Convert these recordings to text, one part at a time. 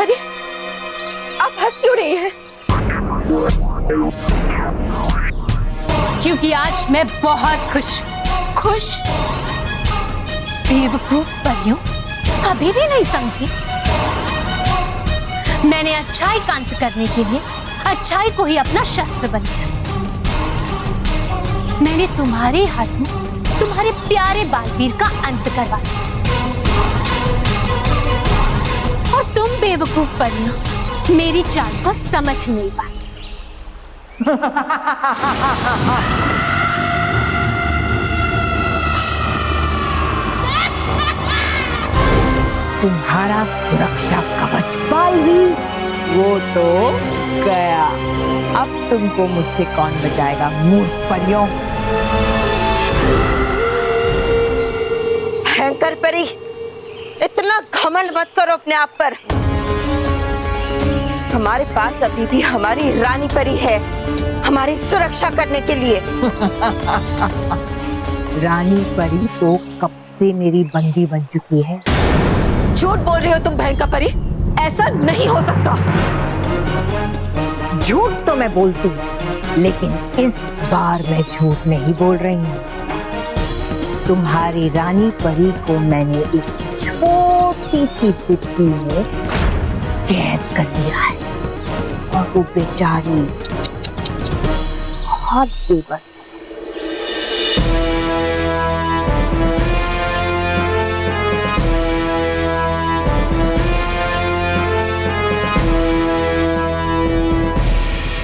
परी, आप हंस क्यों रही हैं? क्योंकि आज मैं बहुत खुश। खुश? बेवकूफ परियों, अभी भी नहीं समझी? मैंने अच्छाई का अंत करने के लिए अच्छाई को ही अपना शस्त्र बनाया। मैंने तुम्हारे हाथों तुम्हारे प्यारे बालवीर का अंत करवाया और तुम बेवकूफ परियों मेरी चाल को समझ ही नहीं पाई। तुम्हारा सुरक्षा कवच बालवीर वो तो गया। अब तुमको मुझसे कौन बचाएगा मूर्ख परियों। भयंकर परी, इतना घमंड मत करो अपने आप पर। हमारे पास अभी भी हमारी रानी परी है हमारी सुरक्षा करने के लिए। रानी परी तो कब से मेरी बंदी बन चुकी है। झूठ बोल रही हो तुम भयंकर परी, ऐसा नहीं हो सकता। झूठ तो मैं बोलती, लेकिन इस बार मैं झूठ नहीं बोल रही हूँ। तुम्हारी रानी परी को मैंने एक छोटी सी डिब्बी में कैद कर दिया है और वो बेचारी बहुत बेबस।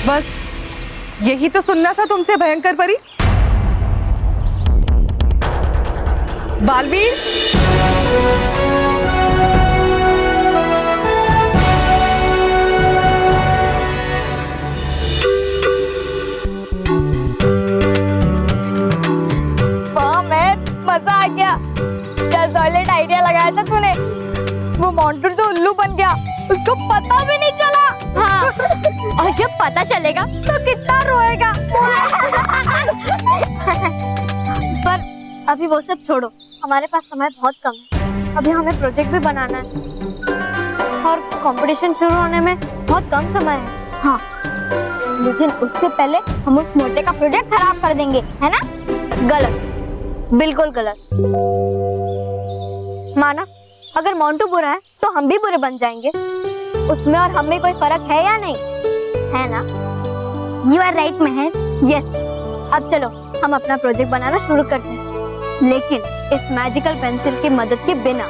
बस यही तो सुनना था तुमसे भयंकर परी। बालवीर, वाह मैं मजा आ गया। क्या सॉलिड आइडिया लगाया था तूने। वो मोंटू तो उल्लू बन गया, उसको पता भी नहीं चला। हाँ, और जब पता चलेगा तो कितना रोएगा। पर अभी वो सब छोड़ो, हमारे पास समय बहुत कम है। अभी हमें प्रोजेक्ट भी बनाना है और कंपटीशन शुरू होने में बहुत कम समय है। हाँ, लेकिन उससे पहले हम उस मोटे का प्रोजेक्ट खराब कर देंगे, है ना? गलत, बिल्कुल गलत। माना अगर मोंटू बुरा है तो हम भी बुरे बन जाएंगे। उसमें और हम में कोई फर्क है या नहीं, है ना? You are right, Mehar. Yes, अब चलो हम अपना प्रोजेक्ट बनाना शुरू करते हैं, लेकिन इस मैजिकल पेंसिल की मदद के बिना।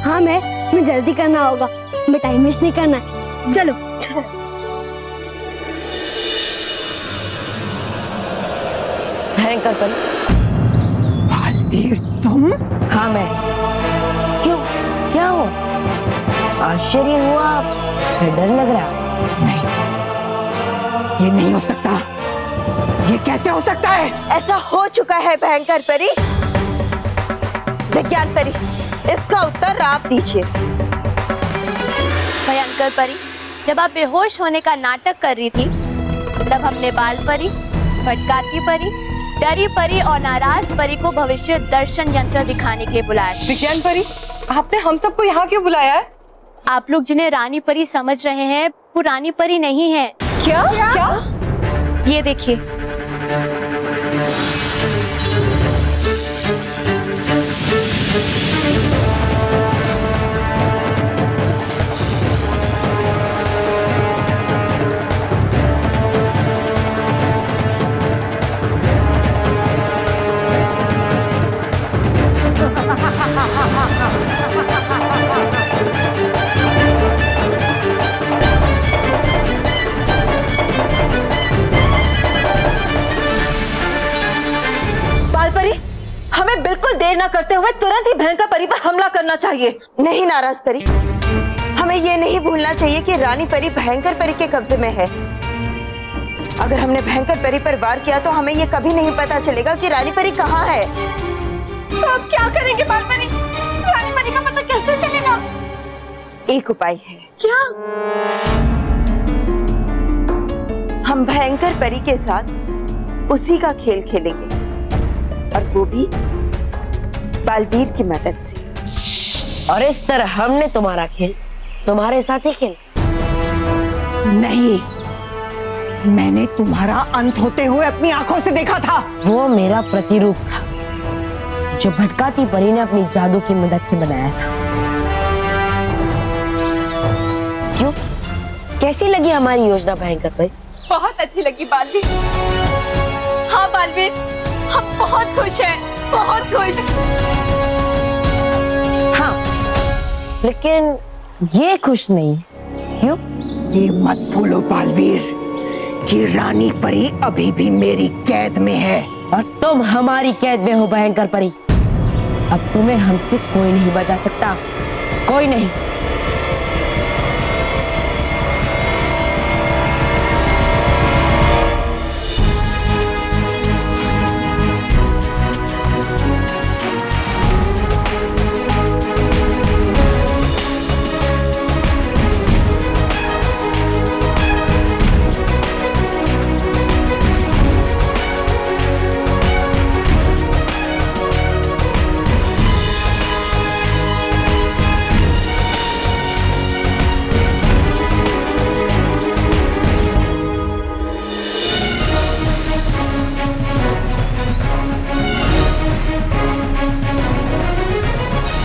हाँ मैं जल्दी करना होगा, हमें टाइम वेस्ट नहीं करना है। चलो चलो। भयंकर परी, बालवीर तुम? हाँ मैं। क्यों, क्या हो? आश्चर्य हुआ, फिर डर लग रहा? नहीं, ये नहीं हो सकता। ये कैसे हो सकता है? ऐसा हो चुका है भयंकर परी। विज्ञान परी, इसका उत्तर आप दीजिए। भयंकर परी, जब आप बेहोश होने का नाटक कर रही थी तब हमने बाल परी, भटकाती परी, डरी परी और नाराज परी को भविष्य दर्शन यंत्र दिखाने के लिए बुलाया। विज्ञान परी, आपने हम सबको यहाँ क्यों बुलाया है? आप लोग जिन्हें रानी परी समझ रहे हैं वो रानी परी नहीं है। क्या? क्या? ये देखिए। हमें बिल्कुल देर न करते हुए तुरंत ही भयंकर परी पर हमला करना चाहिए। नहीं नाराज परी, हमें ये नहीं भूलना चाहिए कि रानी परी भयंकर परी के कब्जे में है। अगर हमने भयंकर परी पर वार किया तो हमें ये कभी नहीं पता चलेगा कि रानी परी कहाँ है। तो अब क्या करेंगे बाल परी? रानी परी का पता कैसे चलेगा? एक उपाय है। क्या? हम भयंकर परी के साथ उसी का खेल खेलेंगे, और वो भी बालवीर की मदद से। और इस तरह हमने तुम्हारा खेल तुम्हारे साथ ही खेल। नहीं, मैंने तुम्हारा अंत होते हुए अपनी आंखों से देखा था। वो मेरा प्रतिरूप था जो भटकाती परी ने अपनी जादू की मदद से बनाया था। क्यों, कैसी लगी हमारी योजना भयंकर परी? बहुत अच्छी लगी बालवीर। हाँ बालवीर, हम बहुत खुश हैं, बहुत खुश। हाँ, लेकिन ये खुश नहीं। क्यों? ये मत भूलो बालवीर कि रानी परी अभी भी मेरी कैद में है। और तुम हमारी कैद में हो भयंकर परी। अब तुम्हें हमसे कोई नहीं बचा सकता, कोई नहीं।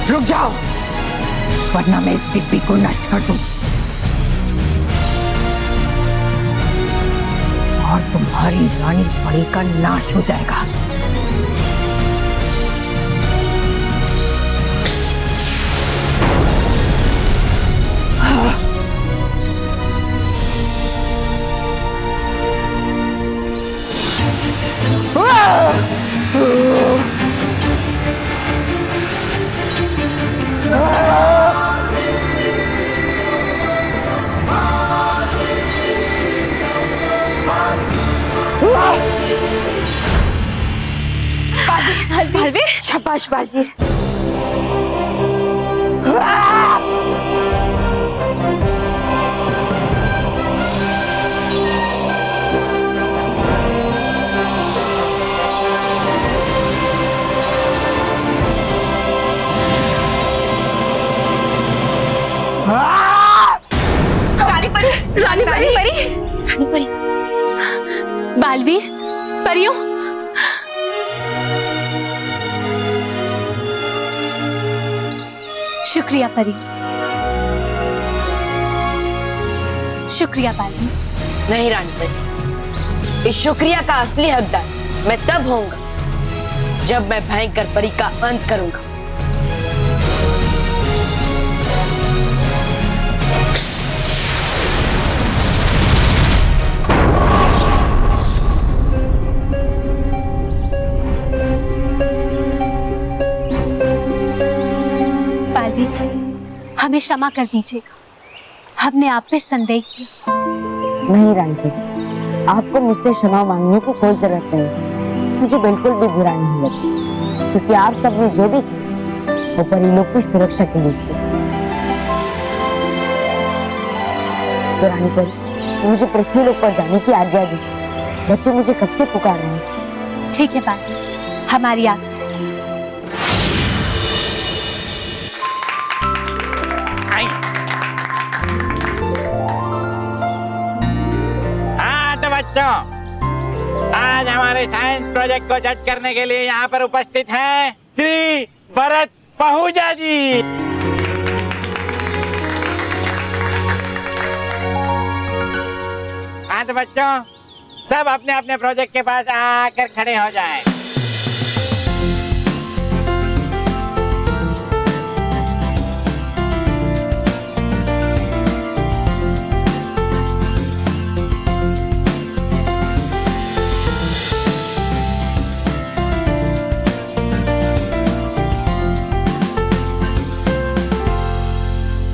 रुक जाओ, वरना मैं इस डिब्बी को नष्ट कर दूं और तुम्हारी रानी परी का नाश हो जाएगा। बालवीर, शाबाश बालवीर। रानी परी, रानी परी, रानी परी, बालवीर, परियों। शुक्रिया परी, शुक्रिया बालवीर। नहीं रानी परी, इस शुक्रिया का असली हकदार मैं तब होऊंगा जब मैं भयंकर परी का अंत करूंगा। हमें क्षमा कर दीजिएगा, हमने आप पे संदेह किया। नहीं रानी परी, आपको मुझसे क्षमा मांगने की कोई जरूरत नहीं। मुझे बिल्कुल भी बुरा नहीं लगा, क्योंकि आप सबने जो भी किया वो परिलोक की सुरक्षा के लिए किया। तो रानी परी, मुझे पृथ्वी लोक पर जाने की आज्ञा दीजिए। बच्चे मुझे कब से पुकार रहे हैं। ठीक है बालवीर, हमारी आज्ञा। बच्चों, आज हमारे साइंस प्रोजेक्ट को जज करने के लिए यहाँ पर उपस्थित हैं श्री भरत पहूजा जी। हाँ तो बच्चों, सब अपने अपने प्रोजेक्ट के पास आकर खड़े हो जाएं।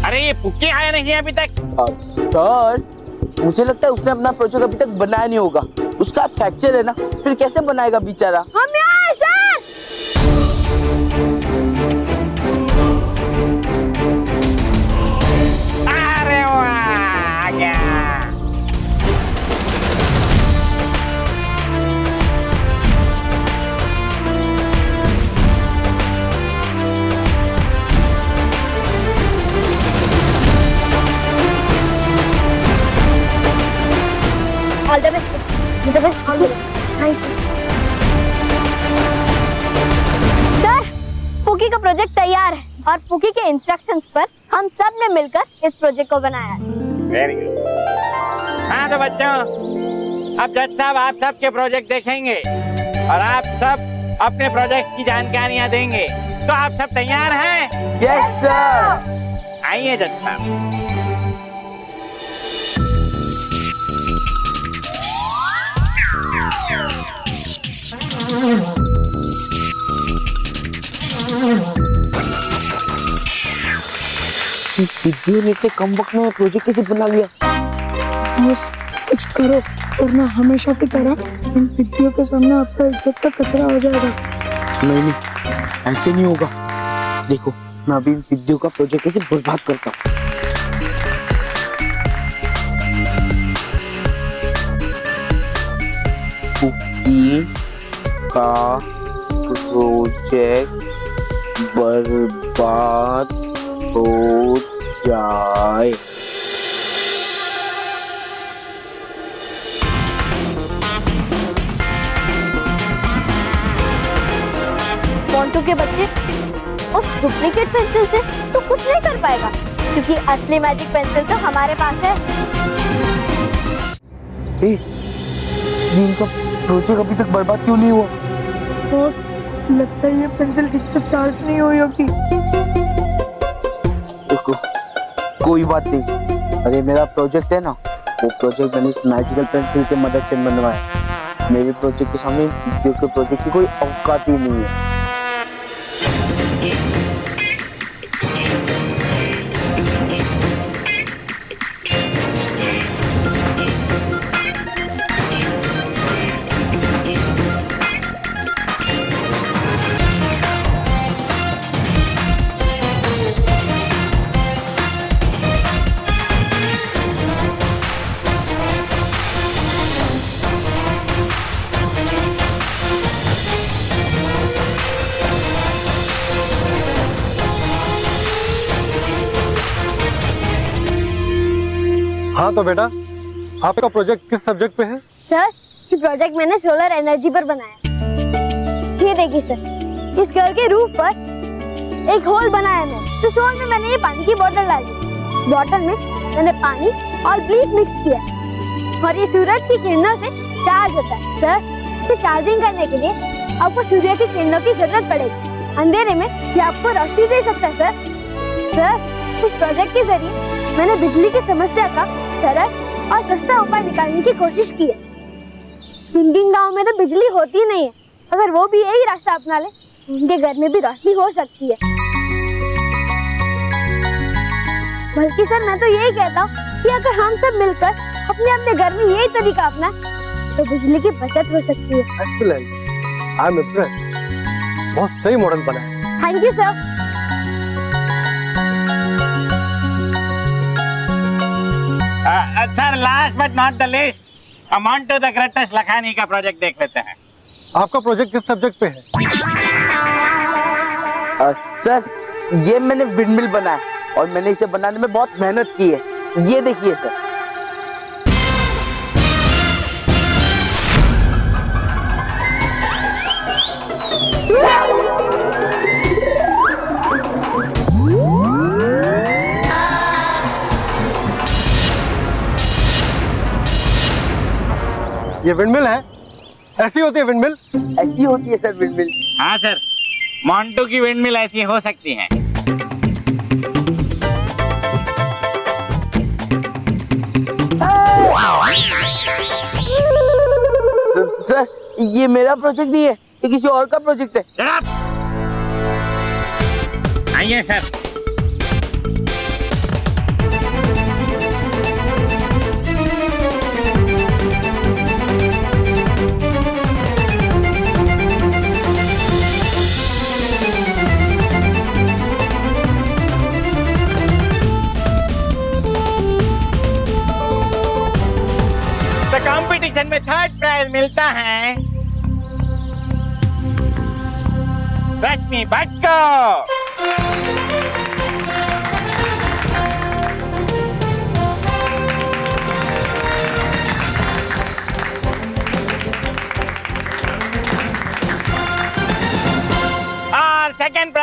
अरे ये पुक्की आया नहीं अभी तक। सर, मुझे लगता है उसने अपना प्रोजेक्ट अभी तक बनाया नहीं होगा। उसका फ्रैक्चर है ना, फिर कैसे बनाएगा बेचारा। हम यहाँ सर। अरे वाह, आ गया। Yes thank you sir. पुकी का प्रोजेक्ट तैयार है और पुकी के इंस्ट्रक्शंस पर हम सब ने मिलकर इस प्रोजेक्ट को बनाया है। Very good. हाँ तो बच्चों, अब जज साहब आप सबके प्रोजेक्ट देखेंगे और आप सब अपने प्रोजेक्ट की जानकारियां देंगे। तो आप सब तैयार हैं? Yes sir. आइए जज साहब। विद्या ने इतने कम वक्त में प्रोजेक्ट कैसे बना लिया? बस कुछ करो वरना हमेशा की तरह इन विद्यों के सामने आपका इज्जत का कचरा हो जाएगा। नहीं नहीं, ऐसे नहीं होगा। देखो मैं अभी इन विद्यों का प्रोजेक्ट कैसे बर्बाद करता हूँ। पुकी का प्रोजेक्ट बर्बाद हो जाए। मोंटू के बच्चे उस डुप्लीकेट पेंसिल से तो कुछ नहीं कर पाएगा क्योंकि असली मैजिक पेंसिल तो हमारे पास है। ये इनका प्रोजेक्ट अभी तक बर्बाद क्यों नहीं हुआ? बॉस लगता है ये पेंसिल ठीक से चार्ज नहीं हुई होगी। देखो कोई बात नहीं, अरे मेरा प्रोजेक्ट है ना, वो प्रोजेक्ट मैंने इस मैजिकल पेंसिल की मदद से बनवाया। मेरे प्रोजेक्ट के सामने विद्या के प्रोजेक्ट की कोई औकात ही नहीं है। हाँ तो बेटा, आपका प्रोजेक्ट किस सब्जेक्ट पे है? सर ये प्रोजेक्ट मैंने सोलर एनर्जी पर बनाया। ये देखिए सर, इस घर के रूफ पर एक होल बनाया मैं, तो होल में मैंने ये पानी की बोतल डाली। बोतल में मैंने पानी और ब्लीच मिक्स किया और ये सूरज की किरणों से चार्ज होता है। सर इसे चार्जिंग करने के लिए आपको सूर्य की किरणों की जरूरत पड़ेगी। अंधेरे में ये आपको रोशनी दे सकता है। सर इस प्रोजेक्ट के जरिए मैंने बिजली की समस्या का सरल और सस्ता उपाय निकालने की कोशिश की है। जिन गांव में तो बिजली होती नहीं है, अगर वो भी यही रास्ता अपना ले उनके घर में भी रोशनी हो सकती है। बल्कि सर मैं तो यही कहता हूँ कि अगर हम सब मिलकर अपने अपने घर में यही तरीका अपना तो बिजली की बचत हो सकती है। Excellent, I am impressed. बहुत सही मॉडल बना है। Thank you sir. Sir last but not the least, Montu the greatest Lakhani का प्रोजेक्ट देख लेते हैं। आपका प्रोजेक्ट किस सब्जेक्ट पे है? सर ये मैंने विंडमिल बनाया और मैंने इसे बनाने में बहुत मेहनत की है। ये देखिए सर। ये विंडमिल है? ऐसी होती है विंडमिल? ऐसी होती है सर विंडमिल। हाँ सर, मोंटू की विंडमिल ऐसी हो सकती है। सर ये मेरा प्रोजेक्ट नहीं है, ये किसी और का प्रोजेक्ट है। Shut up! आइए सर। कंपटीशन में थर्ड प्राइज मिलता है रश्मि भट्ट को।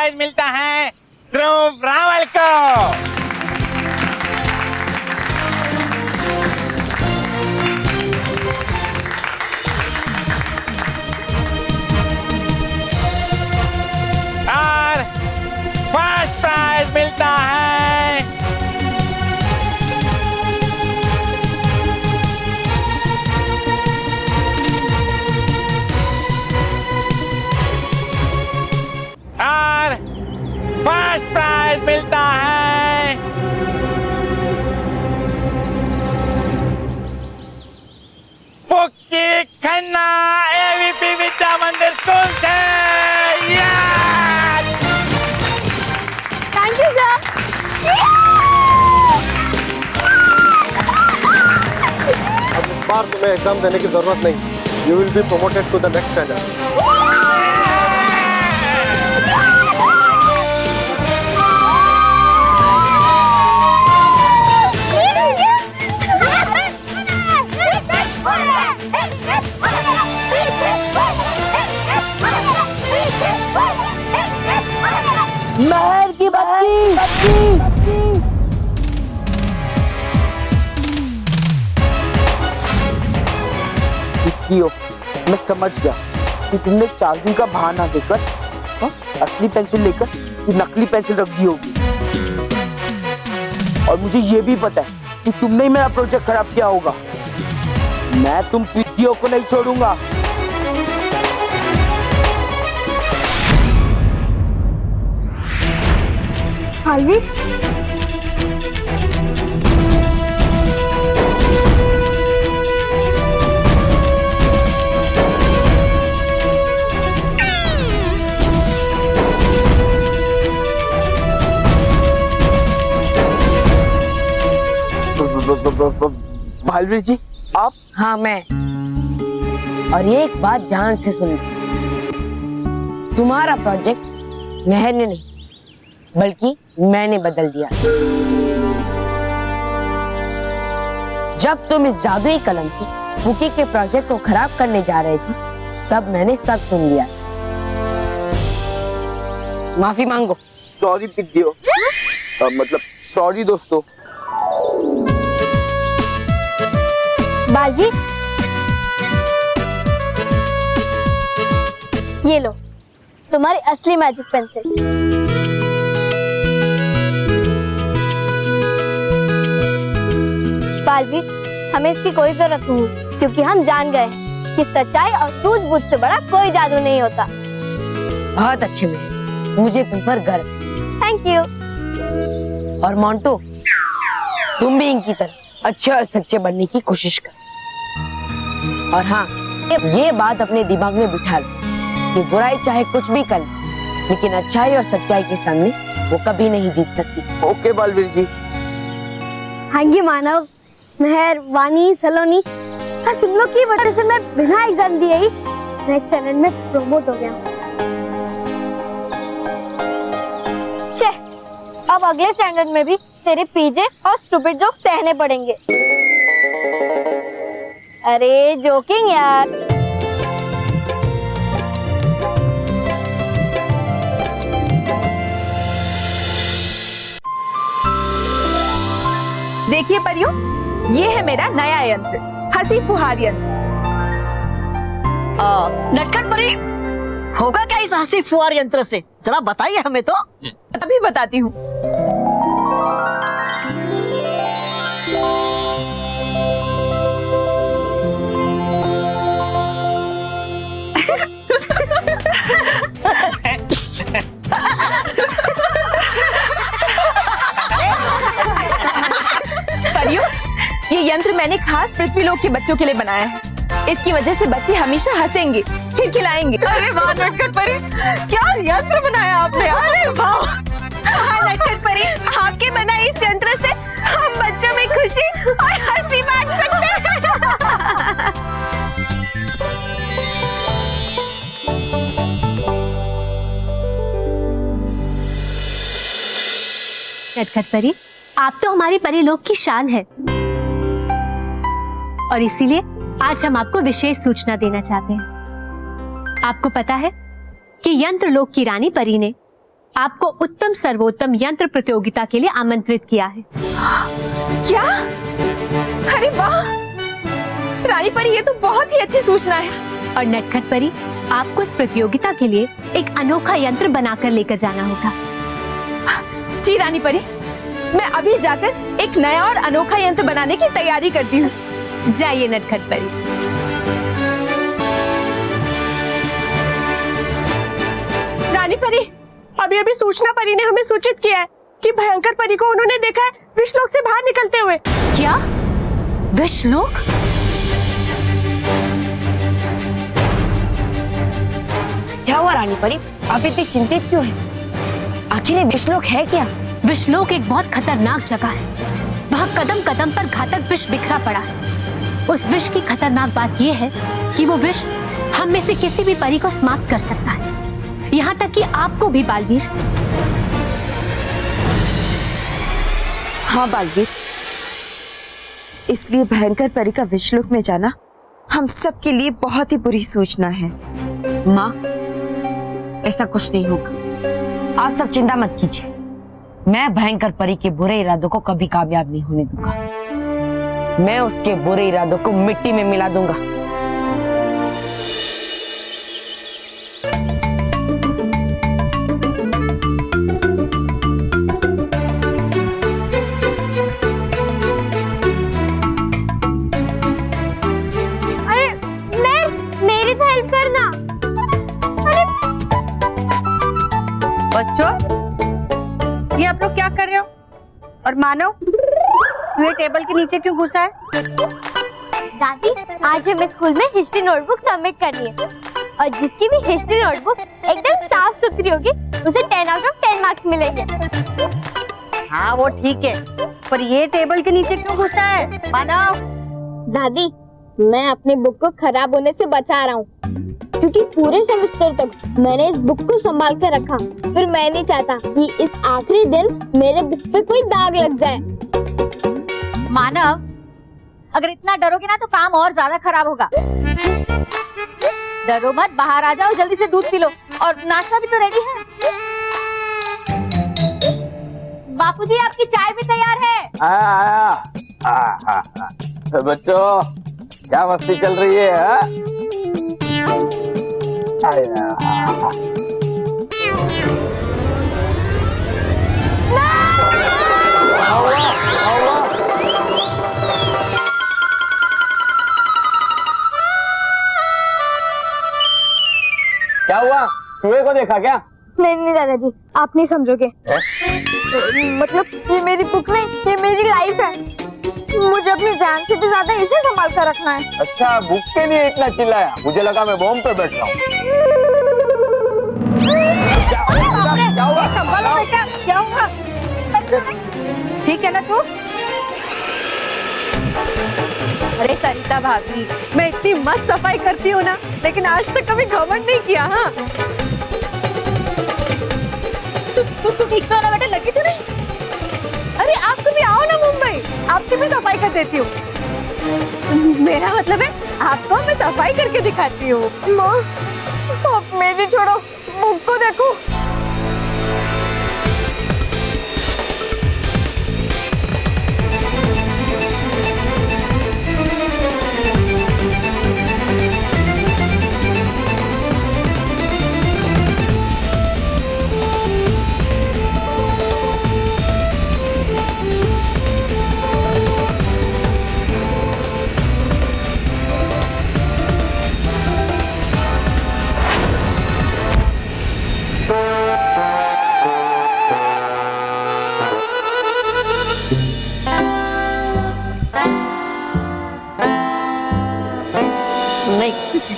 प्राइज मिलता है ध्रुव रावल को। और फर्स्ट प्राइज मिलता है पुक्की खन्ना एवीपी विद्या मंदिर स्कूल से। Thank you sir. अब इस बार तुम्हें एग्जाम देने की जरूरत नहीं। You will be promoted to the next standard. महर की बच्ची मैं समझ गया कि तुमने चार्जिंग का बहाना देकर असली पेंसिल लेकर ये नकली पेंसिल रख दी होगी। और मुझे ये भी पता है कि तुमने ही मेरा प्रोजेक्ट खराब किया होगा। मैं तुम पीटीओ को नहीं छोड़ूंगा। हालवी भालवीर जी आप? हाँ मैं। और ये एक बात ध्यान से सुन, तुम्हारा प्रोजेक्ट महर ने नहीं बल्कि मैंने बदल दिया। जब तुम इस जादुई कलम से पुकी के प्रोजेक्ट को खराब करने जा रहे थे तब मैंने सब सुन लिया। माफी मांगो। सॉरी पीटीओ, मतलब सॉरी दोस्तों। बाजी ये लो तुम्हारी असली मैजिक पेंसिल। बालवीर हमें इसकी कोई जरूरत नहीं क्योंकि हम जान गए कि सच्चाई और सूझबूझ से बड़ा कोई जादू नहीं होता। बहुत अच्छे में, मुझे तुम पर गर्व। Thank you. और मोंटू तुम भी इनकी तरह अच्छे और सच्चे बनने की कोशिश कर। और हाँ ये बात अपने दिमाग में बिठा लो कि बुराई चाहे कुछ भी कर लेकिन अच्छाई और सच्चाई के सामने वो कभी नहीं जीत सकती। ओके बालवीर जी। हाँ जी मानव, महर, वानी, सलोनी, तुम लोग की वजह से मैं बिना एग्जाम दिए ही नेक्स्ट स्टैंडर्ड में प्रमोट हो गया हूँ। अब अगले स्टैंडर्ड में भी तेरे पीजे और स्टूपिड जोक सहने पड़ेंगे। अरे जोकिंग यार। देखिए परियों, ये है मेरा नया यंत्र, हंसी फुहार यंत्र। नटखट परी, होगा क्या इस हंसी फुहार यंत्र से? जरा बताइए हमें तो। अभी बताती हूँ। परियों, ये यंत्र मैंने खास पृथ्वीलोक के बच्चों के लिए बनाया है। इसकी वजह से बच्चे हमेशा हंसेंगे, खिलखिलाएंगे। अरे वाह नटखट परी, क्या यंत्र बनाया आपने! अरे वाह! हाँ नटखट परी, आपके बनाए इस यंत्र से हम बच्चों में खुशी और हंसी बांट सकते हैं। नटखट परी, आप तो हमारी परीलोक की शान है और इसीलिए आज हम आपको विशेष सूचना देना चाहते हैं। आपको पता है कि यंत्रलोक की रानी परी ने आपको उत्तम सर्वोत्तम यंत्र प्रतियोगिता के लिए आमंत्रित किया है। क्या? अरे वाह रानी परी, ये तो बहुत ही अच्छी सूचना है। और नटखट परी, आपको इस प्रतियोगिता के लिए एक अनोखा यंत्र बनाकर लेकर जाना होगा। जी रानी परी, मैं अभी जाकर एक नया और अनोखा यंत्र बनाने की तैयारी करती हूँ। जाइए नटखट परी। रानी परी, अभी अभी सूचना परी ने हमें सूचित किया है कि भयंकर परी को उन्होंने देखा है विश्वलोक से बाहर निकलते हुए। क्या? विश्वलोक? क्या हुआ रानी परी, आप इतनी चिंतित क्यों हैं? आखिर ये विश्वलोक है क्या? विश्वलोक एक बहुत खतरनाक जगह है। वहाँ कदम कदम पर घातक विष बिखरा पड़ा है। उस विष की खतरनाक बात यह है कि वो विष हम में से किसी भी परी को समाप्त कर सकता है, यहाँ तक कि आपको भी बालवीर। हाँ बालवीर, इसलिए भयंकर परी का विश्वलोक में जाना हम सबके लिए बहुत ही बुरी सूचना है। माँ, ऐसा कुछ नहीं होगा, आप सब चिंता मत कीजिए। मैं भयंकर परी के बुरे इरादों को कभी कामयाब नहीं होने दूंगा। मैं उसके बुरे इरादों को मिट्टी में मिला दूंगा। अरे मेरी तो हेल्प करना। बच्चों, ये आप लोग क्या कर रहे हो? और मानव, तू ये टेबल के नीचे क्यों घुसा है? दादी, आज हमें स्कूल में हिस्ट्री नोटबुक सबमिट करनी है और जिसकी भी हिस्ट्री नोटबुक एकदम साफ सुथरी होगी उसे 10 आउट ऑफ 10 मार्क्स मिलेंगे। हाँ वो ठीक है, पर ये टेबल के नीचे क्यों घुसा है मानव? दादी, मैं अपनी बुक को खराब होने से बचा रहा हूँ, क्योंकि पूरे सेमेस्टर तक मैंने इस बुक को संभाल कर रखा। फिर मैं नहीं चाहता कि इस आखिरी दिन मेरे बुक पे कोई दाग लग जाए। मानव, अगर इतना डरोगे ना तो काम और ज्यादा खराब होगा। डरो मत, बाहर आ जाओ, जल्दी से दूध पी लो और नाश्ता भी तो रेडी है। बापूजी, आपकी चाय भी तैयार है। आया। तो बच्चों, क्या मस्ती चल रही है? आया। क्या हुआ? चूहे को देखा क्या? नहीं दादाजी, आप नहीं समझोगे। मतलब ये मेरी बुक नहीं, ये मेरी लाइफ है। मुझे अपनी जान से भी ज्यादा इसे संभाल कर रखना है। अच्छा, बुक के लिए इतना चिल्लाया, मुझे लगा मैं बॉम्ब पे बैठ रहा हूँ। क्या हुआ? संभालो बेटा, क्या हुआ? ठीक है ना तू? अरे सरिता भाभी, मैं इतनी मस्त सफाई करती हूँ ना, लेकिन आज तक कभी घमंड नहीं किया। हाँ तू ठीक तो ना बेटा, लगी तो नहीं? अरे आप कभी आओ ना मुंबई, आपकी भी सफाई कर देती हूँ। मेरा मतलब है आपको मैं सफाई करके दिखाती हूँ। माँ, आप मेरी छोड़ो, बुक को देखो।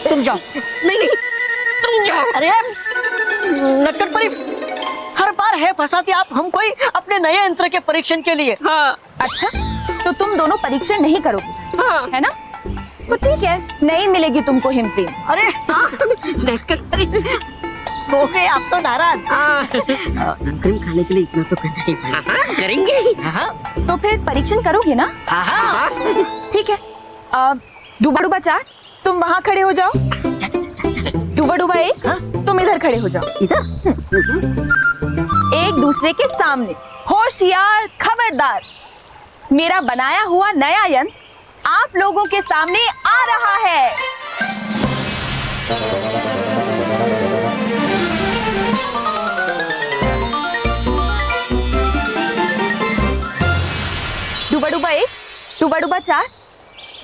तुम जाओ। नहीं तुम जाओ। अरे नटखट परी, हर बार है फंसाती आप हमको ही अपने नए यंत्र के परीक्षण के लिए। हाँ। अच्छा, तो तुम दोनों परीक्षण नहीं करोगे? हाँ। है ना? तो ठीक है, नहीं मिलेगी तुमको हिमती। अरे नटखट परी, हो गए आप तो नाराज। आइसक्रीम खाने के लिए इतना तो करना ही पड़ेगा। करेंगे। तो फिर परीक्षण करोगे ना? ठीक है, डूबा डूबा 4 तुम वहाँ खड़े हो जाओ, डूबा डूबा 1 तुम इधर खड़े हो जाओ। इधर एक दूसरे के सामने। होशियार, खबरदार, मेरा बनाया हुआ नया यंत्र आप लोगों के सामने आ रहा है। डूबा डूबा 1, डूबा डूबा 4,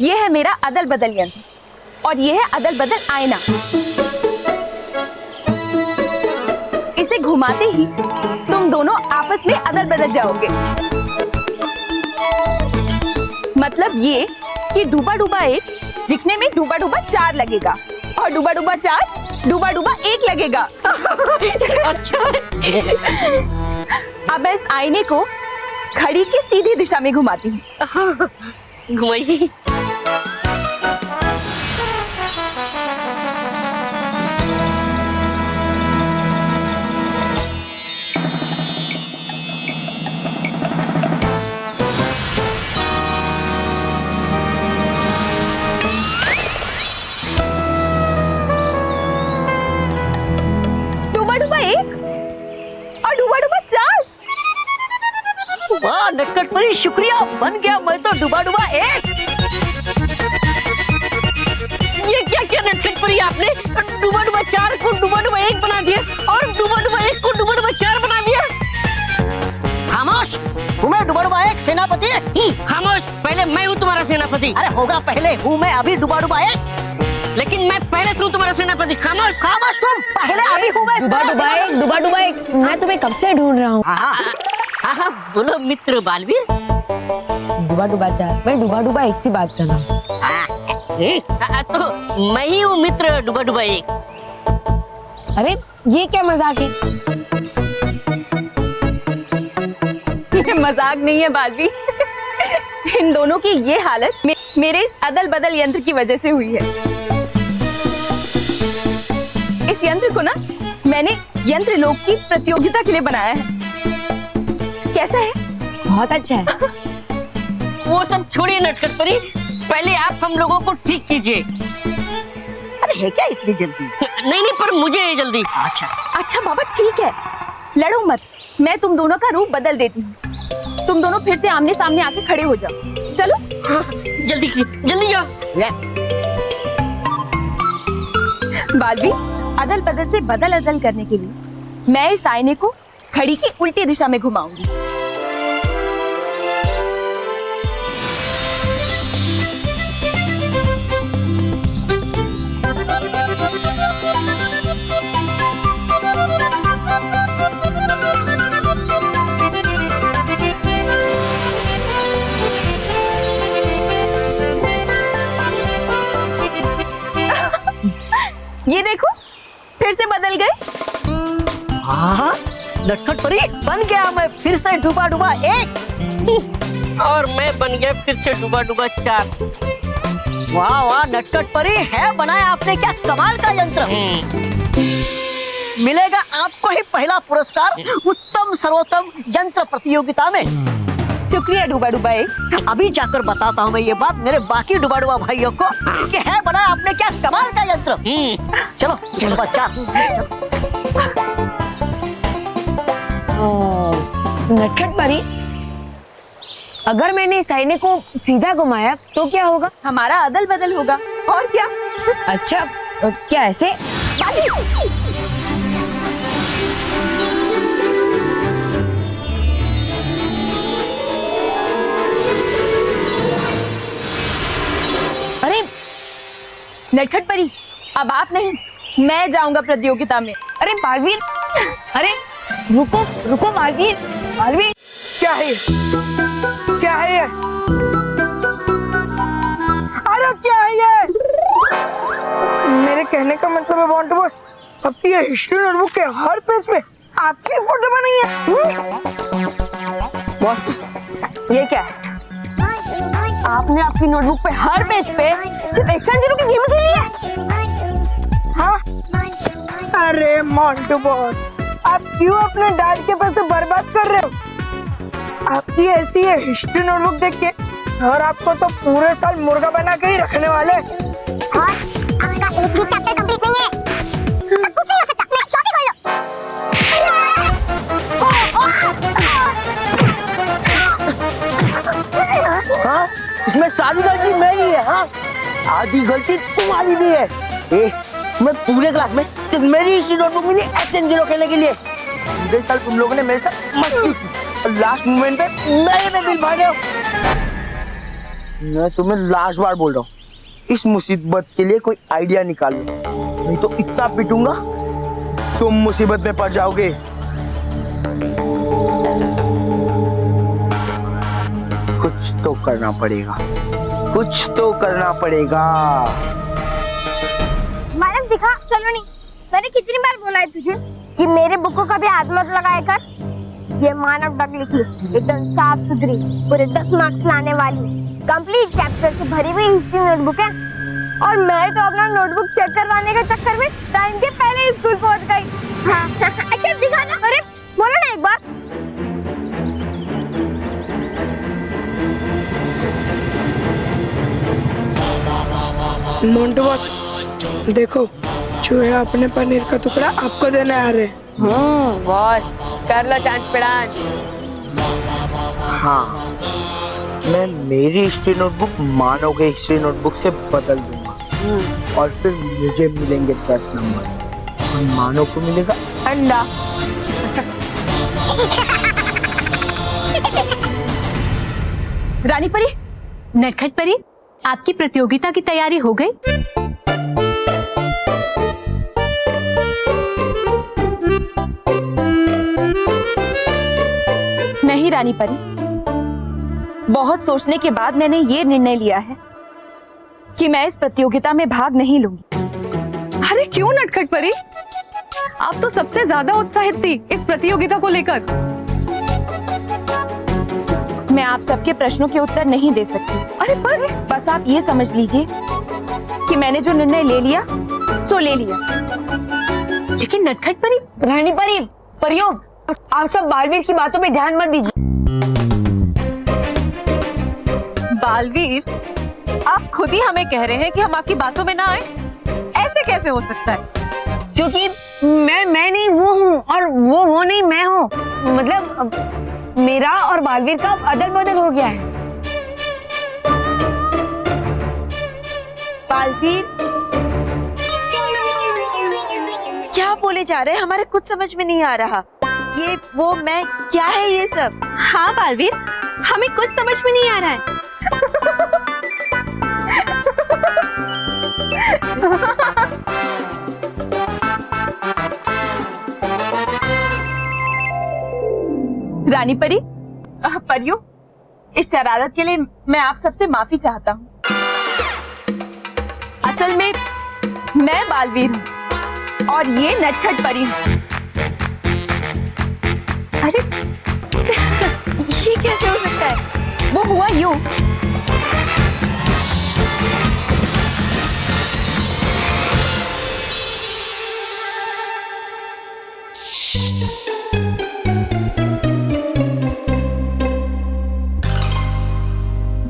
ये है मेरा अदल बदल यंत्र और ये है अदल बदल आईना। इसे घुमाते ही तुम दोनों आपस में अदल बदल जाओगे। मतलब ये कि डूबा डूबा 1 दिखने में डूबा डूबा 4 लगेगा और डूबा डूबा 4 डूबा डूबा 1 लगेगा। अच्छा। अब इस आईने को घड़ी की सीधी दिशा में घुमाती हूँ। घुमाइए। डूबा डूबा 1 और डूबा डूबा 4। वाह नटखट परी, शुक्रिया, बन गया मैं तो डूबा डूबा 1। ये क्या क्या नटखट परी, आपने डूबा डूबा 4 को डूबा डूबा 1 बना दिया और डूबा डूबा 1 को डूबा डूबा 4 बना दिया। खामोश, तुम्हें डूबा डूबा 1 सेनापति। खामोश, पहले मैं हूँ तुम्हारा सेनापति। अरे होगा पहले हूँ मैं, अभी डूबा डूबा 1। लेकिन मैं पहले से हूँ तुम्हारा सेनापति। खामोश। खामोश तुम, पहले अभी हूँ मैं। डूबा डूबा 1 मैं तुम्हें कब से ढूंढ रहा हूँ। हाँ, बोलो मित्र बालवीर। डूबा डूबा 4, मैं डूबा डूबा 1 से बात कर रहा हूँ। तो मैं ही हूँ मित्र डूबा डूबा 1। अरे ये क्या मजाक है? ये मजाक नहीं है बालवी। इन दोनों की ये हालत मेरे इस अदल बदल यंत्र की वजह से हुई है। इस यंत्र को ना मैंने यंत्र लोक की प्रतियोगिता के लिए बनाया है। कैसा है? बहुत अच्छा है। वो सब छोड़िए नटखट परी, पहले आप हम लोगों को ठीक कीजिए। अरे है क्या इतनी जल्दी? नहीं पर मुझे है जल्दी। अच्छा बाबा ठीक है, लड़ो मत, मैं तुम दोनों का रूप बदल देती हूँ। तुम दोनों फिर से आमने सामने आके खड़े हो जाओ। चलो। हाँ, जल्दी जल्दी जाओ। बालवी, अदल बदल से बदल अदल करने के लिए मैं इस आईने को घड़ी की उल्टी दिशा में घुमाऊंगी। ये देखो, फिर से बदल गए। हाँ, नटखट परी, बन गया मैं फिर से डूबा डूबा 1। और मैं बन गया फिर से डूबा डूबा 4। वाह वाह नटखट परी, है बनाया आपने क्या कमाल का यंत्र। मिलेगा आपको ही पहला पुरस्कार उत्तम सर्वोत्तम यंत्र प्रतियोगिता में। शुक्रिया डूबा डूबा 1। अभी जाकर बताता हूँ मैं ये बात मेरे बाकी डूबा डूबा भाइयों को कि है बनाया आपने क्या कमाल का यंत्र। चलो चलो बच्चा। नटखट परी, अगर मैंने इस आईने को सीधा घुमाया तो क्या होगा? हमारा अदल बदल होगा, और क्या। अच्छा, क्या ऐसे? अरे नटखट परी, अब आप नहीं, मैं जाऊंगा प्रतियोगिता में। अरे बालवीर, अरे रुको रुको बालवीर, बालवीर। क्या है ये? क्या है ये? अरे क्या है ये? मेरे कहने का मतलब है मोंटू बॉस, आपकी ये हिस्ट्री नोटबुक के हर पेज पे आपकी फोटो बनी है। बॉस, ये क्या है? आपने आपकी नोटबुक पे हर पेज पे सिर्फ एक्शन जीरो की गेम खेली है? हाँ? अरे मोंटू बॉस, आप क्यों अपने डैड के पैसे बर्बाद कर रहे हो? आपकी ऐसी ये हिस्ट्री नोटबुक देख के सर आपको तो पूरे साल मुर्गा बना के ही रखने वाले। और आपका एक भी चैप्टर कंप्लीट नहीं है। अब कुछ नहीं हो सकता, मैं शॉपिंग कर लो। गलती तुम्हारी भी है। मैं पूरे क्लास में सिर्फ मेरी हिस्ट्री नोटबुक मिली एक्शन 0 खेलने के लिए। पिछले साल तुम लोगों ने मेरे साथ मस्ती की और लास्ट मोमेंट पे मेरे में बिल भर रहे हो। मैं तुम्हें लास्ट बार बोल रहा हूँ, इस मुसीबत के लिए कोई आइडिया निकालो, नहीं तो इतना पिटूंगा तुम मुसीबत में पड़ जाओगे। कुछ तो करना पड़ेगा, कुछ तो करना पड़ेगा। मैडम दिखा सलोनी, मैंने कितनी बार बोला है तुझे कि मेरे बुक को कभी हाथ मत लगाया कर। ये मानव डग लिखी, एकदम साफ सुथरी, पूरे 10 मार्क्स लाने वाली कंप्लीट चैप्टर से भरी हुई हिस्ट्री नोटबुक है। और मैं तो अपना नोटबुक चेक करवाने के चक्कर में टाइम के पहले स्कूल पहुंच गई। हाँ। अच्छा दिखा ना, अरे बोलो ना एक बार। मोंटू देखो, चूहे अपने पनीर का टुकड़ा आपको देने आ रहे। बॉस कर लो चांद पिड़ांच। हाँ, मैं मेरी हिस्ट्री नोटबुक मानव के हिस्ट्री नोटबुक से बदल दूंगा और फिर मुझे मिलेंगे 10 नंबर और मानव को मिलेगा अंडा। रानी परी, नटखट परी, आपकी प्रतियोगिता की तैयारी हो गई? नहीं रानी परी, बहुत सोचने के बाद मैंने ये निर्णय लिया है कि मैं इस प्रतियोगिता में भाग नहीं लूंगी। अरे क्यों नटखट परी, आप तो सबसे ज्यादा उत्साहित थी इस प्रतियोगिता को लेकर। मैं आप सबके प्रश्नों के उत्तर नहीं दे सकती। अरे पर बस आप ये समझ लीजिए कि मैंने जो निर्णय ले लिया सो ले लिया। लेकिन नटखट परी, रानी परी, परियों, आप सब बालवीर की बातों पे ध्यान मत दीजिए। बालवीर, आप खुद ही हमें कह रहे हैं कि हम आपकी बातों में ना आए। ऐसे कैसे हो सकता है? क्योंकि मैं नहीं वो हूँ और वो नहीं मैं हूँ। मतलब मेरा और बालवीर का अदल बदल हो गया है। बालवीर, क्या बोले जा रहे हैं? हमारे कुछ समझ में नहीं आ रहा। ये वो मैं क्या है ये सब? हाँ बालवीर, हमें कुछ समझ में नहीं आ रहा है। रानी परी, परियों, इस शरारत के लिए मैं आप सबसे माफी चाहता हूँ। असल में मैं बालवीर हूँ और ये नटखट परी हूँ। अरे ये कैसे हो सकता है? वो हुआ यूं।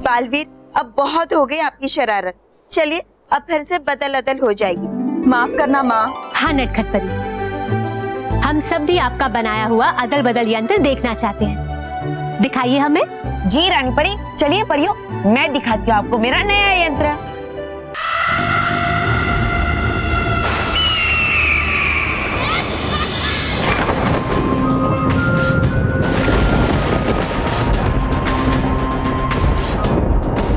बालवीर, अब बहुत हो गई आपकी शरारत। चलिए अब फिर से बदल अदल हो जाएगी। माफ करना माँ। हाँ नटखट परी, हम सब भी आपका बनाया हुआ अदल बदल यंत्र देखना चाहते हैं। दिखाइए हमें। जी रानी परी, चलिए परियों, मैं दिखाती हूँ आपको मेरा नया यंत्र।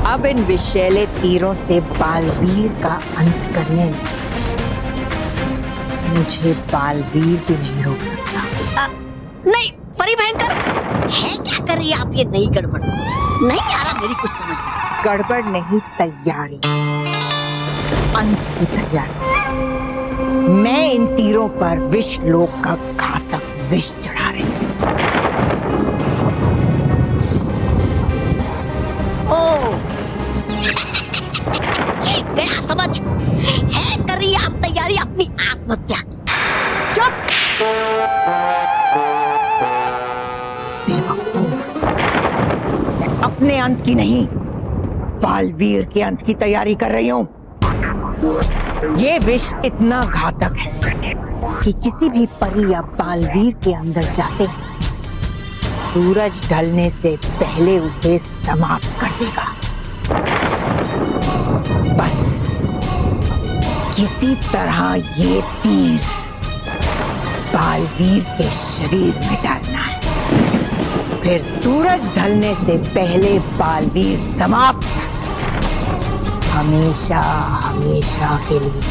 अब इन विषैले तीरों से बालवीर का अंत करने में मुझे बालवीर भी नहीं रोक सकता। नहीं परी भयंकर, है क्या कर रही है आप? ये नई गड़बड़ नहीं आ रहा मेरी कुछ समझ में। गड़बड़ नहीं, तैयारी, अंत की तैयारी। मैं इन तीरों पर विष लोक का घातक विष चढ़ा रही हूँ। गया समझ, है कर रही है आप तैयारी अपनी आत्महत्या की। चुप! बेवकूफ, मैं अपने अंत की नहीं, बालवीर के अंत की तैयारी कर रही हूँ। ये विष इतना घातक है कि किसी भी परी या बालवीर के अंदर जाते हैं सूरज ढलने से पहले उसे समाप्त कर देगा। बस इसी तरह ये तीर बालवीर के शरीर में डालना है। फिर सूरज ढलने से पहले बालवीर समाप्त, हमेशा हमेशा के लिए।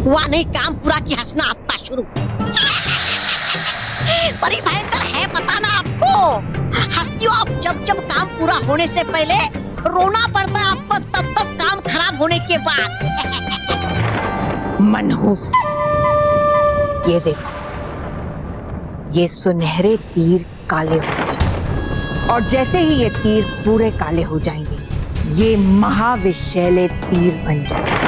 हुआ नहीं काम पूरा की हंसना आपका शुरू। परी भयंकर है पता ना आपको। हंसती हो आप जब जब काम पूरा होने से पहले, रोना पड़ता है आपको तब तब काम खराब होने के बाद। मनहूस, ये देखो, ये सुनहरे तीर काले हो गए और जैसे ही ये तीर पूरे काले हो जाएंगे, ये महाविषैले तीर बन जाएंगे।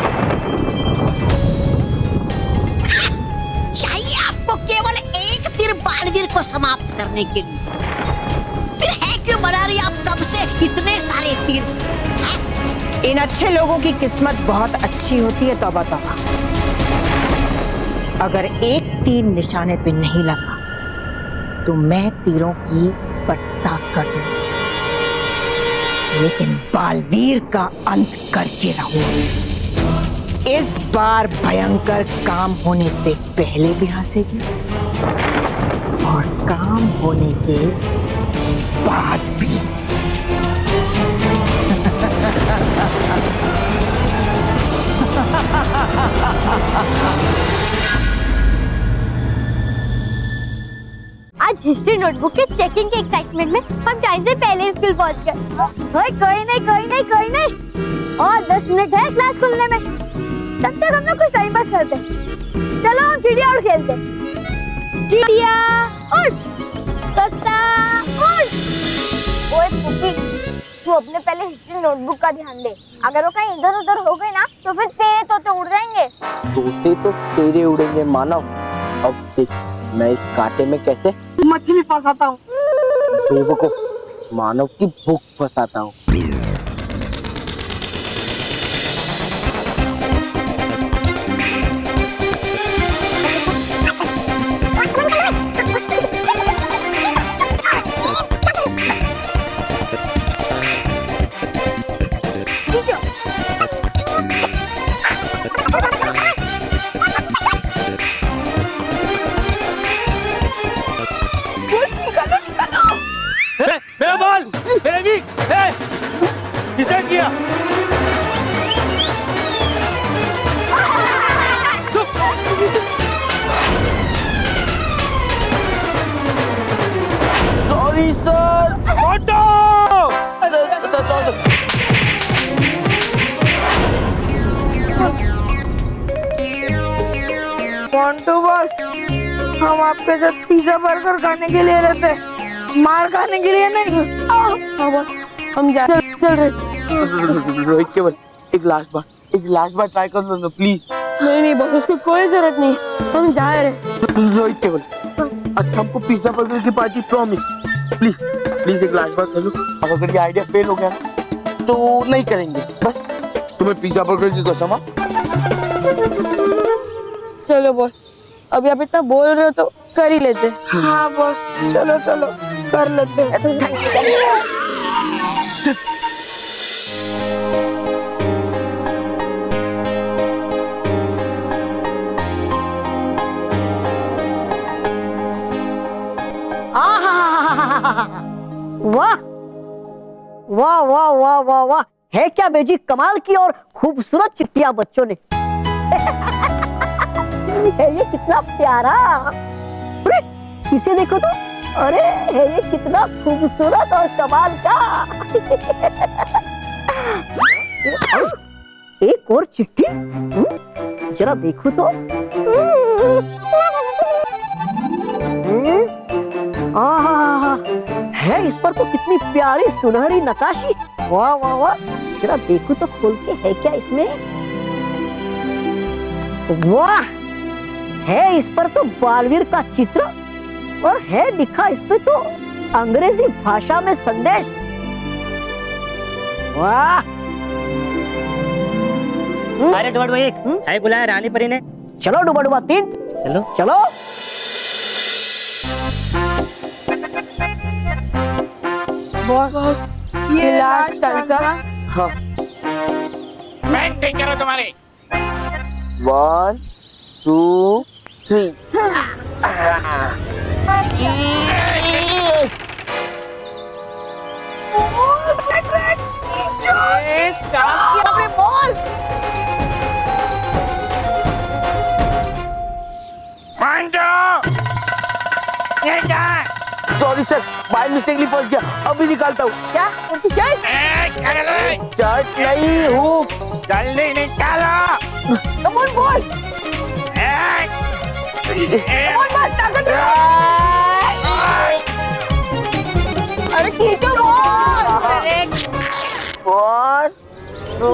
चाहिए आपको केवल एक तीर बालवीर को समाप्त करने के लिए। फिर है क्यों बना रही आप कब से इतने सारे तीर? इन अच्छे लोगों की किस्मत बहुत अच्छी होती है। तौबा तौबा, अगर एक तीर निशाने पे नहीं लगा तो मैं तीरों की बरसात कर दूंगा, लेकिन बालवीर का अंत करके रहूंगी। इस बार भयंकर काम होने से पहले भी हंसेगी और काम होने के बाद भी। आज हिस्ट्री नोटबुक के चेकिंग के एक्साइटमेंट में हम टाइम से पहले स्कूल पहुंच गए। कोई नहीं और 10 मिनट है क्लास खुलने में, तब तक हम लोग कुछ टाइम पास करते। चलो हम चिड़िया उड़ खेलते। चिड़िया उड़, तोता उड़। ओए पुकी, तू अपने पहले हिस्ट्री नोटबुक का ध्यान दे। अगर वो कहीं इधर उधर हो गए ना तो फिर तेरे तोते उड़ जाएंगे। तोते तो तेरे उड़ेंगे मानव। अब देख, मैं इस कांटे में कैसे मछली फंसाता हूँ। बेवकूफ, मानव की भूख फंसाता हूँ। मेरा बॉल, मेरा विक, डिसाइड किया। Sorry sir. मोंटू बॉस, हम आपके साथ पिज्जा बर्गर खाने के लिए रहते हैं, मार खाने के लिए नहीं। हम चल रहे। रोहित केवल एक लास्ट बार ट्राई कर लो ना प्लीज। नहीं बॉस, उसकी कोई जरूरत नहीं, हम जा रहे। रोहित केवल, अच्छा हमको पिज्जा बर्गर की पार्टी प्रॉमिस। प्लीज एक लास्ट बार कर लो। अब अगर ये आइडिया फेल हो गया ना तो नहीं करेंगे, बस तुम्हें पिज्जा बर्गर की कसम। चलो बॉस, अभी आप इतना बोल रहे हो तो कर ही लेते। हाँ बॉस, चलो कर लेते हैं। वाह वाह वाह वाह वाह वाह, है क्या बेजी कमाल की और खूबसूरत चिट्टियां बच्चों ने। ये कितना प्यारा, अरे इसे देखो तो, अरे ये कितना खूबसूरत और कमाल का। एक और चिट्ठी, जरा देखो तो। है इस पर तो कितनी प्यारी सुनहरी नक्काशी। वाह वाह वाह, जरा देखो तो खोल के, है क्या इसमें। वाह, है इस पर तो बालवीर का चित्र और है लिखा इस पे तो अंग्रेजी भाषा में संदेश। वाह। अरे डुबा एक है बुलाया रानी परी ने। चलो डुबा 3, चलो। बॉस, ये लास्ट चांस है, हाँ। मैं ठीक करो तुम्हारे। 1 2 3। सॉरी सर, बाय मिस्टेकली फंस गया, अभी निकालता हूँ। क्या शर्ट? शर्ट नहीं हूँ। जल्दी निकालो। कम ऑन बॉस, ताकत। अरे खींचो बॉस। 1 2।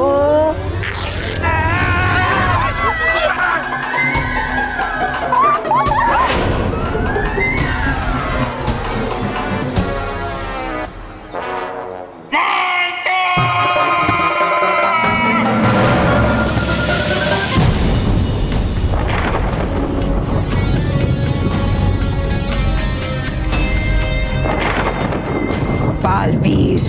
बालवीर,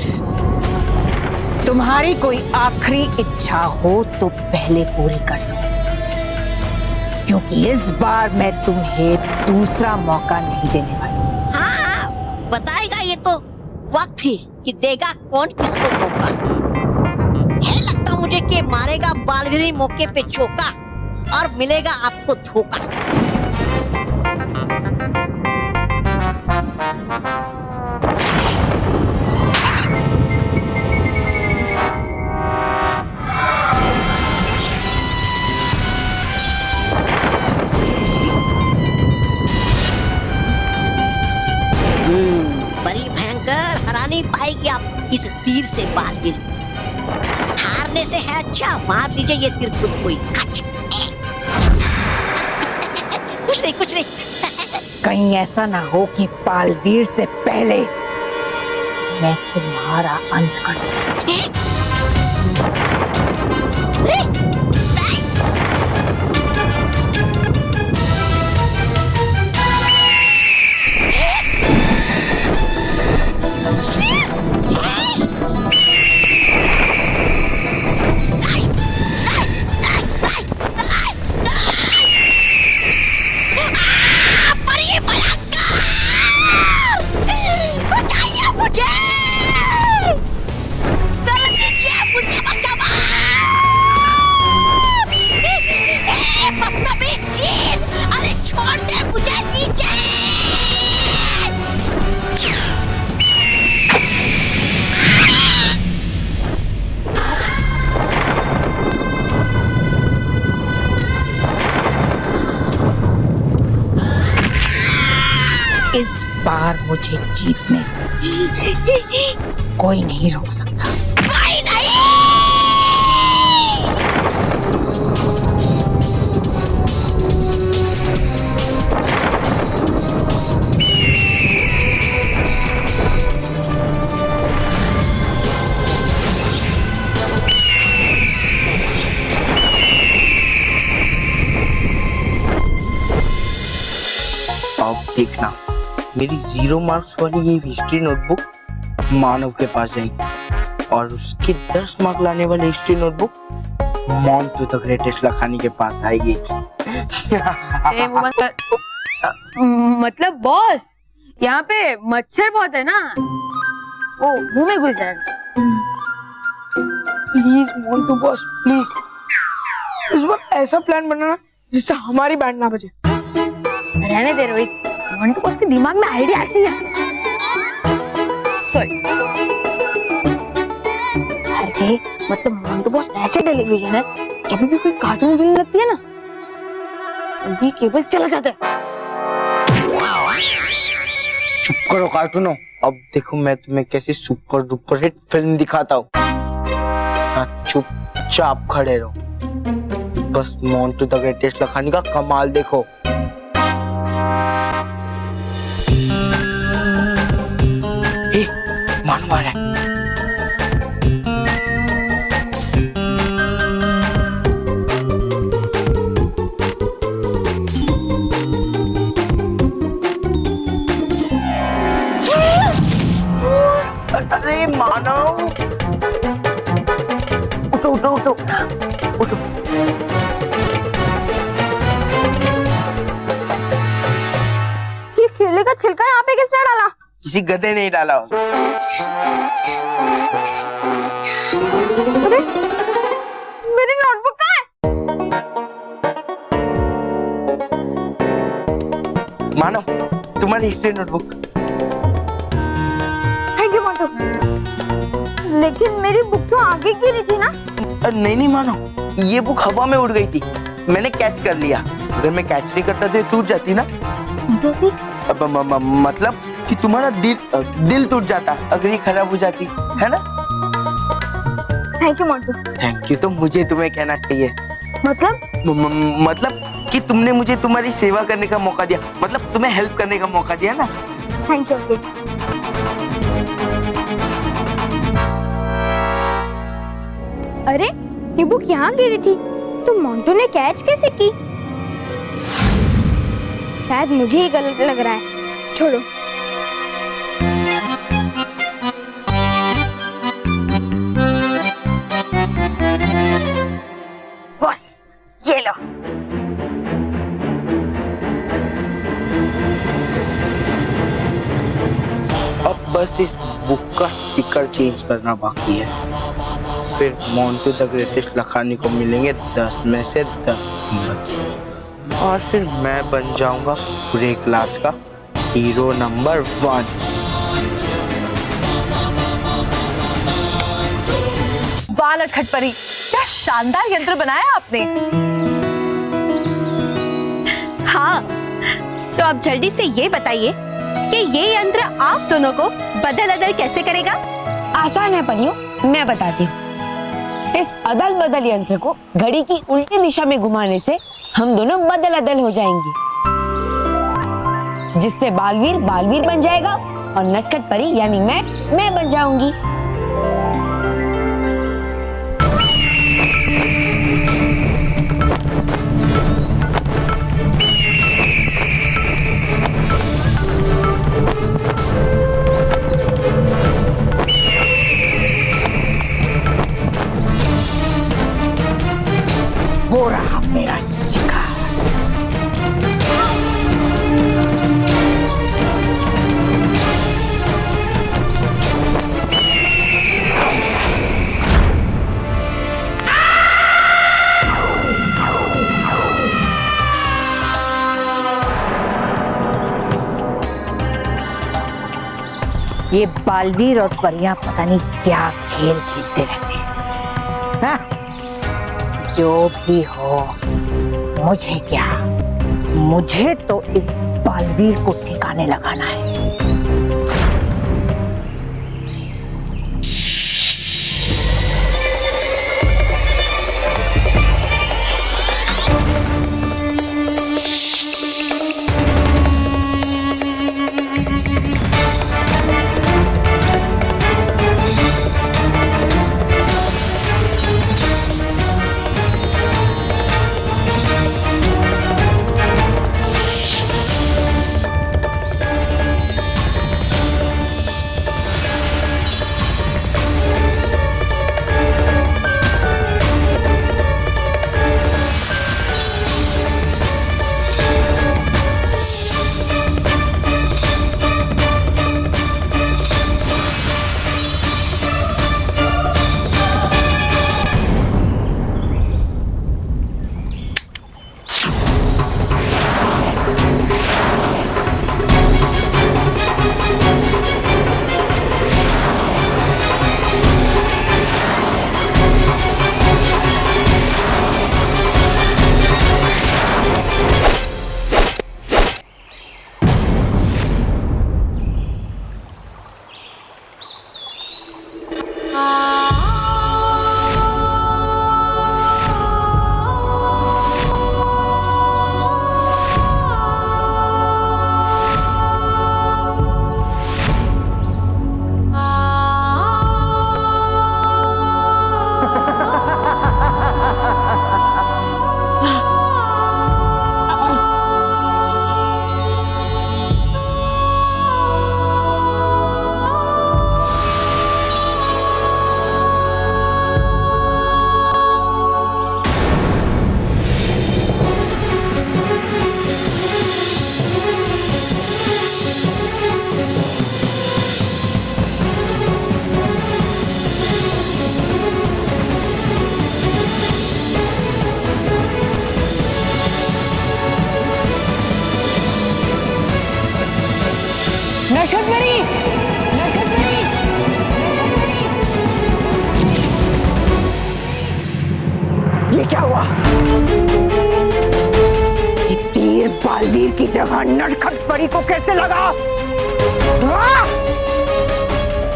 तुम्हारी कोई आखिरी इच्छा हो तो पहले पूरी कर लो, क्योंकि इस बार मैं तुम्हें दूसरा मौका नहीं देने वाली। हाँ, बताएगा ये तो वक्त ही कि देगा कौन किसको मौका। है लगता मुझे कि मारेगा बालवीर मौके पे चौका और मिलेगा आपको धोखा। बड़ी भयंकर हरा नहीं पाएगी आप इस तीर से बालवीर। हारने से है अच्छा, मार लीजिए ये तीर खुद कोई। कुछ नहीं। कहीं ऐसा ना हो कि बालवीर से पहले मैं तुम्हारा अंत कर दूं। इस बार मुझे जीतने से कोई नहीं रोक सकता। कोई नहीं। अब देखना, मेरी 0 मार्क्स वाली ये हिस्ट्री नोटबुक मानव के पास जाएगी और उसके 10 मार्क लाने वाली history notebook Montu the greatest Lakhani के पास आएगी। मतलब बॉस, यहाँ पे मच्छर बहुत है ना, वो मुंह में घुस जाएगा। प्लीज मोंटू बॉस, प्लीज इस बार ऐसा प्लान बनाना जिससे हमारी बैंड ना बजे। रहने दे रोहित, मोंटू बॉस के दिमाग में आइडिया ऐसे ही है। सॉरी। अरे मतलब मोंटू बॉस ऐसे टेलीविजन है, जब भी कोई कार्टून फिल्म लगती है ना, ये केबल चला जाता है। चुप करो कार्टूनों, अब देखो मैं तुम्हें कैसी सुपर डुपर हिट फिल्म दिखाता हूँ। चुपचाप खड़े रहो, बस मोंटू द ग्रेटेस्ट लखानी का कमाल देखो। मान मारा है। अरे मानव, उठो उठो। ये केले का छिलका यहाँ पे किसने डाला? किसी गधे ने ही डाला होगा। अरे मेरी नोटबुक कहाँ है? मानो तुम्हारी history notebook. Thank you Montu. लेकिन मेरी बुक तो आगे गिरी थी ना? नहीं नहीं मानो, ये बुक हवा में उड़ गई थी, मैंने कैच कर लिया। अगर मैं कैच नहीं करता तो टूट जाती ना। जल्दी मतलब कि तुम्हारा दिल टूट जाता अगर ये खराब हो जाती, है ना? Thank you Montu. Thank you तो मुझे तुम्हें कहना चाहिए। मतलब मतलब कि तुमने मुझे तुम्हारी सेवा करने का मौका दिया, मतलब तुम्हें हेल्प करने का मौका दिया ना। Thank you. अरे ये बुक यहाँ गिरी थी तो मोंटू ने कैच कैसे की? शायद मुझे ही गलत लग रहा है। छोड़ो। बस ये लो। अब बस इस बुक का स्टिकर चेंज करना बाकी है, फिर मोंटू द ग्रेटेस्ट लखानी को मिलेंगे 10 में से 10 नंबर, और फिर मैं बन जाऊंगा पूरे क्लास का हीरो नंबर 1। वाह नटखट परी, क्या शानदार यंत्र बनाया आपने। हाँ, तो अब जल्दी से ये बताइए कि ये यंत्र आप दोनों को बदल अदल कैसे करेगा? आसान है परियों, मैं बताती हूँ। इस अदल बदल यंत्र को घड़ी की उल्टी दिशा में घुमाने से हम दोनों बदल अदल हो जाएंगे, जिससे बालवीर बालवीर बन जाएगा और नटखट परी यानी मैं बन जाऊंगी। वो रहा मेरा शिकार। ये बालवीर और परियां पता नहीं क्या खेल खेलते रहते हैं। हाँ? जो भी हो, मुझे क्या, मुझे तो इस बालवीर को ठिकाने लगाना है। क्या हुआ? ये तीर बालवीर की जगह नटखट परी को कैसे लगा? हाँ?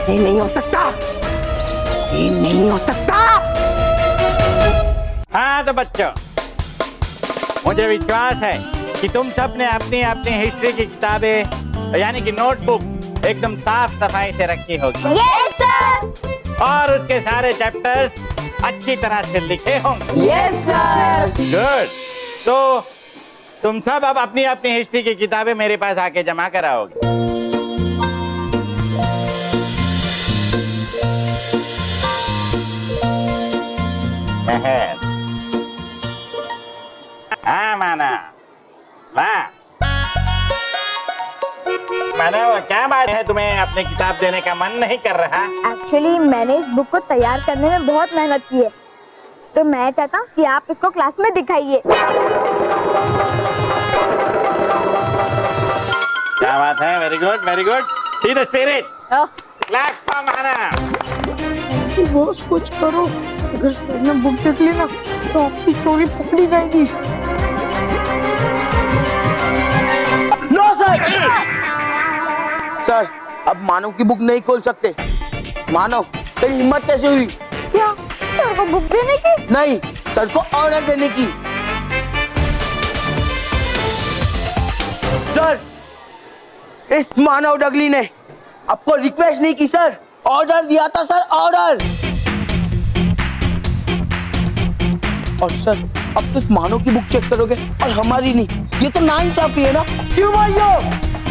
ये नहीं हो सकता, ये नहीं हो सकता। हाँ तो बच्चों, मुझे विश्वास है कि तुम सब ने अपनी अपनी हिस्ट्री की किताबें यानी कि नोटबुक एकदम साफ सफाई से रखी होगी। Yes sir. और उसके सारे चैप्टर्स अच्छी तरह से लिखे होंगे। Yes sir. गुड। तो तुम सब अब अपनी अपनी हिस्ट्री की किताबें मेरे पास आके जमा कराओगे। हाँ माना, वाह माना, वो क्या बात है तुम्हें अपनी किताब देने का मन नहीं कर रहा? एक्चुअली मैंने इस बुक को तैयार करने में बहुत मेहनत की है, तो मैं चाहता हूँ कि आप इसको क्लास में दिखाइए। क्या बात है, very good very good. See the spirit. Clap for माना। बॉस कुछ करो, अगर सर ने बुक देख ली ना तो आपकी चोरी पकड़ी जाएगी। No sir. सर अब मानव की बुक नहीं खोल सकते। मानव तेरी हिम्मत कैसे हुई? क्या सर को बुक देने की? नहीं, सर को ऑर्डर देने की। सर इस मानव डगली ने आपको रिक्वेस्ट नहीं की सर, ऑर्डर दिया था सर, ऑर्डर। और सर अब सिर्फ मानव की बुक चेक करोगे और हमारी नहीं, ये तो नाइंसाफी है ना। क्यों भाइयों?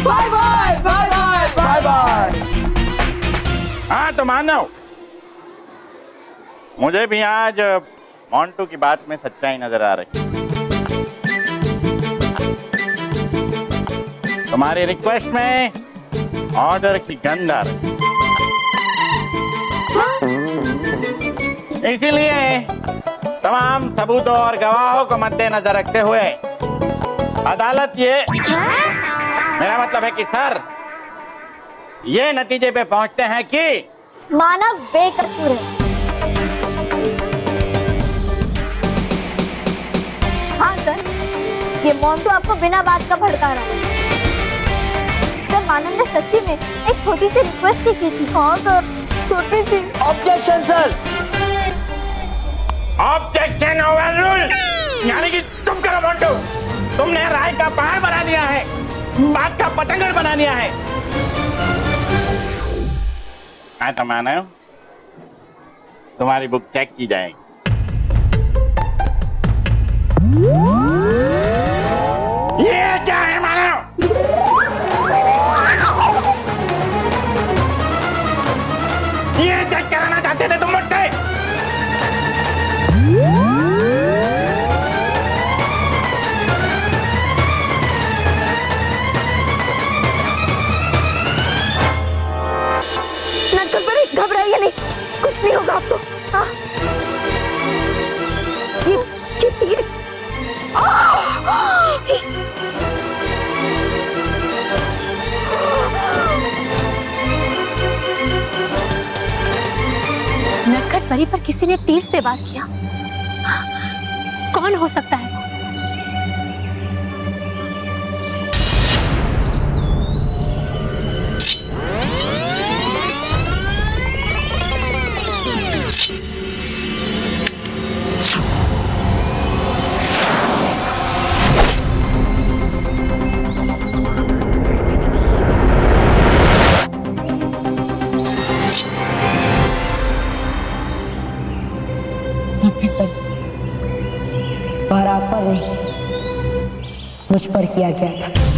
Bye bye bye bye bye bye. हाँ तो मानव, मुझे भी आज मोंटू की बात में सच्चाई नजर आ रही। तुम्हारी रिक्वेस्ट में ऑर्डर की गंध आ रही, इसीलिए तमाम सबूतों और गवाहों को मद्देनजर रखते हुए अदालत मेरा मतलब है कि सर ये नतीजे पे पहुंचते हैं कि मानव बेकसूर है। हाँ सर, ये मोंटू आपको बिना बात का भड़का रहा है। सर मानव ने सच्ची में एक छोटी सी रिक्वेस्ट की थी। हाँ सर, छोटी सी। Objection sir. Objection overruled. यानी कि तुम करो मोंटू, तुमने राय का पहाड़ बना दिया है, बात का पतंगड़ बना दिया है। हाँ तो मानव, तुम्हारी बुक चेक की जाएगी। ये क्या है मानव? ये चेक कराना चाहते थे तुम मुझसे? घबराइए नहीं, कुछ नहीं होगा आपको। हाँ। ये नटखट परी पर किसी ने तीर से वार किया। कौन हो सकता है वो? पर आप पर नहीं, मुझ पर किया गया था।